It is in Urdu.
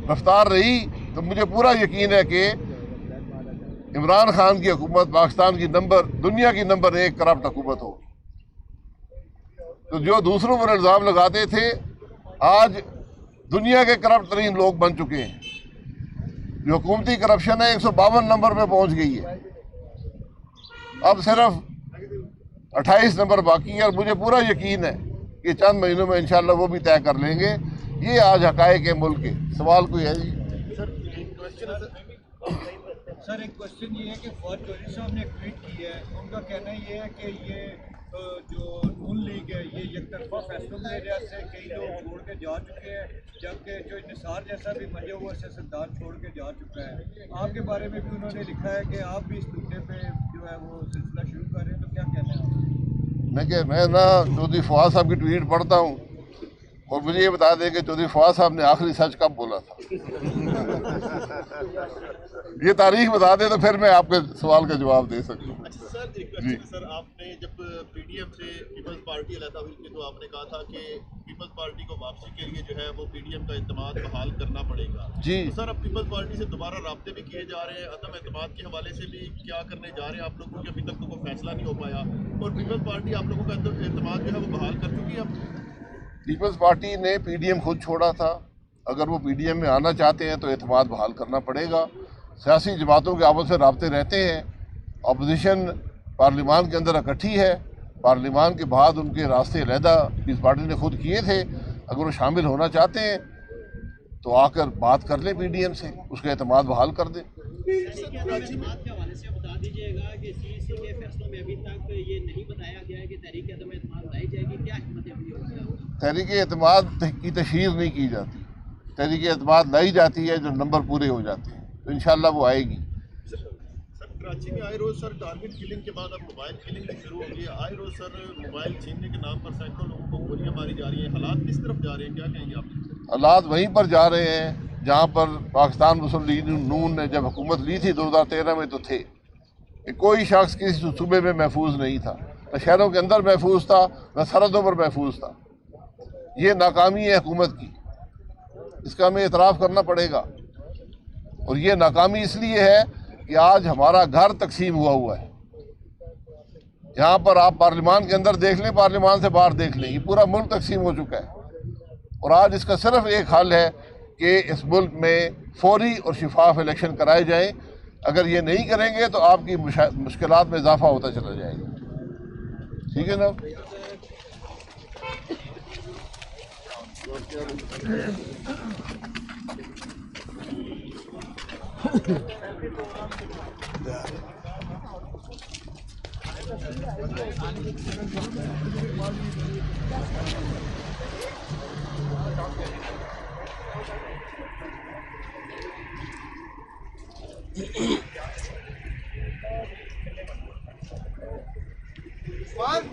رفتار رہی تو مجھے پورا یقین ہے کہ عمران خان کی حکومت پاکستان کی دنیا کی نمبر 1 کرپٹ حکومت ہو. تو جو دوسروں پر الزام لگاتے تھے آج دنیا کے کرپٹ ترین لوگ بن چکے ہیں. جو حکومتی کرپشن ہے 152 نمبر پہ پہنچ گئی ہے. اب صرف 28 نمبر باقی ہے اور مجھے پورا یقین ہے کہ چند مہینوں میں انشاءاللہ وہ بھی طے کر لیں گے. یہ آج حقائق ہے ملک کے. سوال کوئی ہے جی؟ سر ایک کوشچن یہ ہے کہ فواد چودھری صاحب نے ٹویٹ کی ہے، ان کا کہنا یہ ہے کہ یہ جو نون لیگ ہے یہ یک طرفہ فیصلوں کی وجہ سے کئی لوگ چھوڑ کے جا چکے ہیں، جبکہ جو نثار جیسا بھی مرے ہوا سیاستدان چھوڑ کے جا چکا ہے. آپ کے بارے میں بھی انہوں نے لکھا ہے کہ آپ بھی اس نقطے پہ جو ہے وہ سلسلہ شروع کر رہے ہیں، تو کیا کہنا ہے آپ؟ میں نا چودھری فواد صاحب کی ٹویٹ پڑھتا ہوں اور مجھے یہ بتا دیں کہ چودھری فواد صاحب نے آخری سچ کب بولا تھا. یہ تاریخ بتا دیں تو پھر میں آپ کے سوال کا جواب دے سکوں. اچھا سر ایک کوشچن سر، آپ نے جب پی ڈی ایم سے پیپلز پارٹی علیحدہ ہوئی تھی تو آپ نے کہا تھا کہ پیپلز پارٹی کو واپسی کے لیے جو ہے وہ پی ڈی ایم کا اعتماد بحال کرنا پڑے گا. جی تو سر اب پیپلز پارٹی سے دوبارہ رابطے بھی کیے جا رہے ہیں، عدم اعتماد کے حوالے سے بھی کیا کرنے جا رہے ہیں آپ لوگوں کے؟ ابھی تک تو کوئی فیصلہ نہیں ہو پایا اور پیپلز پارٹی آپ لوگوں کا اعتماد جو ہے وہ بحال کر چکی ہے. اب پیپلز پارٹی نے پی ڈی ایم خود چھوڑا تھا. اگر وہ پی ڈی ایم میں آنا چاہتے ہیں تو اعتماد بحال کرنا پڑے گا. سیاسی جماعتوں کے آپس میں رابطے رہتے ہیں. اپوزیشن پارلیمان کے اندر اکٹھی ہے. پارلیمان کے بعد ان کے راستے علیحدہ پیپلز پارٹی نے خود کیے تھے. اگر وہ شامل ہونا چاہتے ہیں تو آ کر بات کر لیں پی ڈی ایم سے، اس کا اعتماد بحال کر دیں. اعتماد کے حوالے سے بتا دیجیے گا کہ سی سی کے فیصلوں میں ابھی تک یہ نہیں بتایا گیا ہے کہ تحریک عدم اعتماد لائی جائے گی. کیا حکمت عملی ہوگی؟ تحریک اعتماد کی تشہیر نہیں کی جاتی. تحریک اعتماد لائی جاتی ہے جب نمبر پورے ہو جاتے ہیں، تو انشاءاللہ وہ آئے گی. سر کراچی میں آئے روز سر ٹارگٹ کلنگ کے بعد اب موبائل کلنگ بھی شروع ہو گئی ہے. آئے روز سر موبائل چھیننے کے نام پر سینکڑوں لوگوں کو گولیاں ماری جا رہی ہیں. حالات کس طرف جا رہے ہیں، کیا کہیں گے آپ؟ حالات وہیں پر جا رہے ہیں جہاں پر پاکستان مسلم لیگ نون نے جب حکومت لی تھی 2013 میں تو تھے کہ کوئی شخص کسی صوبے میں محفوظ نہیں تھا، نہ شہروں کے اندر محفوظ تھا نہ سرحدوں پر محفوظ تھا. یہ ناکامی ہے حکومت کی، اس کا ہمیں اعتراف کرنا پڑے گا. اور یہ ناکامی اس لیے ہے کہ آج ہمارا گھر تقسیم ہوا ہے. یہاں پر آپ پارلیمان کے اندر دیکھ لیں، پارلیمان سے باہر دیکھ لیں، یہ پورا ملک تقسیم ہو چکا ہے. اور آج اس کا صرف ایک حل ہے کہ اس ملک میں فوری اور شفاف الیکشن کرائے جائیں. اگر یہ نہیں کریں گے تو آپ کی مشکلات میں اضافہ ہوتا چلا جائے گا. ٹھیک ہے نا؟ سوال